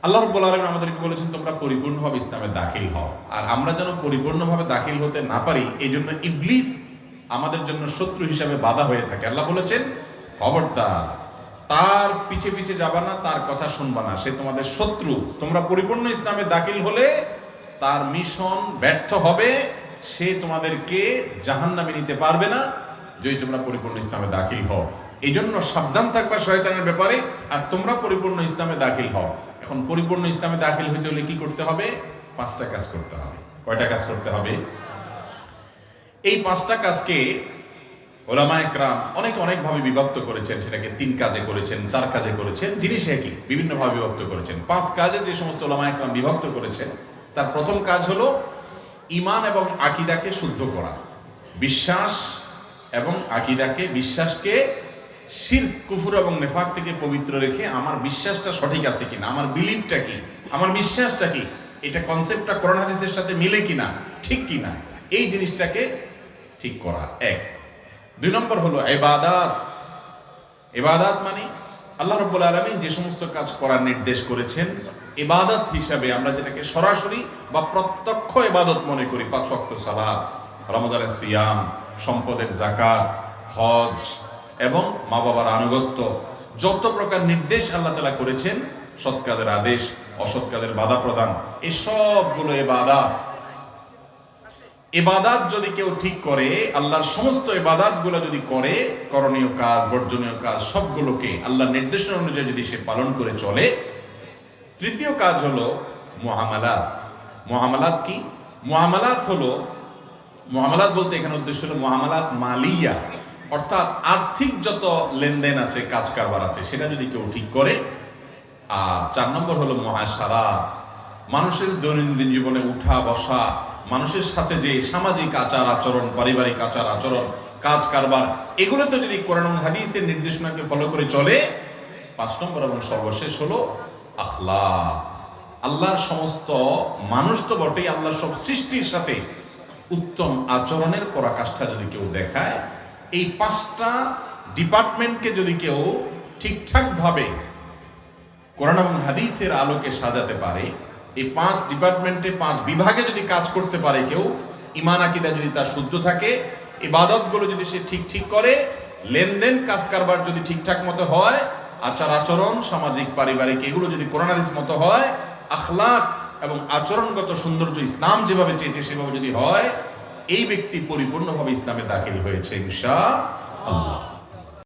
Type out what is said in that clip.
আল্লাহ রাব্বুল আলামিন আমাদেরকে বলেছেন তোমরা পরিপূর্ণভাবে ইসলামে দাখিল হও, আর আমরা যেন পরিপূর্ণভাবে দাখিল হতে না পারি এই জন্য ইবলিস আমাদের জন্য শত্রু হিসাবে বাধা হয়ে থাকে। আল্লাহ বলেছেন খবরদার তার পিছে পিছে যাবা না, তার কথা শুনবা না, সে তোমাদের শত্রু। তোমরা পরিপূর্ণ ইসলামে দাখিল হলে তার মিশন ব্যর্থ হবে, সে তোমাদেরকে জাহান্নামে নিতে পারবে না যদি তোমরা পরিপূর্ণ ইসলামে দাখিল হও। এই জন্য সাবধান থাকবা শয়তানের ব্যাপারে, আর তোমরা পরিপূর্ণ ইসলামে দাখিল হও। এখন পরিপূর্ণ ইসলামে দাখিল হইতে হলে কি করতে হবে? 5টা কাজ করতে হবে। কয়টা কাজ করতে হবে? এই 5টা কাজকে ওলামায়ে কেরাম অনেকভাবে বিভক্ত করেছেন। সেটাকে 3 কাজে করেছেন, 4 কাজে করেছেন, জিনিস একই, বিভিন্নভাবে বিভক্ত করেছেন। 5 কাজে যে সমস্ত ওলামায়ে কেরাম বিভক্ত করেছেন, তার প্রথম কাজ হলো ঈমান এবং আকীদাকে শুদ্ধ করা। বিশ্বাস এবং আকীদাকে, বিশ্বাসকে শিরক, কুফর এবং নেফাক থেকে পবিত্র রেখে আমার বিশ্বাসটা সঠিক আছে কিনা, আমার বিলিফটা কি, আমার বিশ্বাসটা কি, এটা কনসেপ্টটা কোরআন হাদিসের সাথে মিলে কিনা, ঠিক কিনা, এই জিনিসটাকে ঠিক করা এক। 2 নম্বর হলো ইবাদাত। ইবাদাত মানে আল্লাহ রাব্বুল আলামিন যে সমস্ত কাজ করার নির্দেশ করেছেন ইবাদত হিসাবে, আমরা যেটাকে সরাসরি বা প্রত্যক্ষ ইবাদত মনে করি, 5 ওয়াক্ত সালাত, রমজানের সিয়াম, সম্পদের যাকাত, হজ এবং মা বাবার আনুগত্য, যত প্রকার নির্দেশ আল্লাহ তাআলা করেছেন, সৎ কাজের আদেশ, অসৎ কাজের বাধা প্রদান, এই সবগুলো ইবাদত। ইবাদত যদি কেউ ঠিক করে, আল্লাহর সমস্ত ইবাদতগুলো যদি করে, করণীয় কাজ, বর্জনীয় কাজ সবগুলোকে আল্লাহর নির্দেশনা অনুযায়ী যদি সে পালন করে চলে। তৃতীয় কাজ হলো মুআমালাত। মুআমালাত কি? মুআমালাত হলো, মুআমালাত বলতে এখানে উদ্দেশ্য হলো মুআমালাত মালিয়া, অর্থাৎ আর্থিক যত লেনদেন আছে, কাজ কারবার আছে, সেটা যদি কেউ ঠিক করে। আর 4 নম্বর হলো মুআশারাত, মানুষের দৈনন্দিন জীবনে উঠা বসা, মানুষের সাথে যে সামাজিক আচার আচরণ, পারিবারিক আচার আচরণ, কাজ কারবার, এগুলোতে যদি কোরআন এবং হাদিসের নির্দেশনাকে ফলো করে চলে। 5 নম্বর এবং সর্বশেষ হলো আখলাক। আল্লাহর সমস্ত মানুষ তো বটেই, আল্লাহর সব সৃষ্টির সাথে উত্তম আচরণের পরাকাষ্ঠা যদি কেউ দেখায়, এই 5টা ডিপার্টমেন্টকে যদি কেউ ঠিকঠাকভাবে কোরআন এবং হাদিসের আলোকে সাজাতে পারে, এই 5 ডিপার্টমেন্টে, 5 বিভাগে যদি কাজ করতে পারে কেউ, ঈমান আকীদা যদি তার শুদ্ধ থাকে, ইবাদতগুলো যদি সে ঠিক করে, লেনদেন কাজ কারবার যদি ঠিকঠাক মতো হয়, আচার আচরণ, সামাজিক পারিবারিক এগুলো যদি কোরআন হাদিস মতো হয়, আখলাক এবং আচরণগত সৌন্দর্য ইসলাম যেভাবে চেয়েছে সেভাবে যদি হয়, এই ব্যক্তি পরিপূর্ণভাবে ইসলামে দাখিল হয়েছে ইনশাআল্লাহ।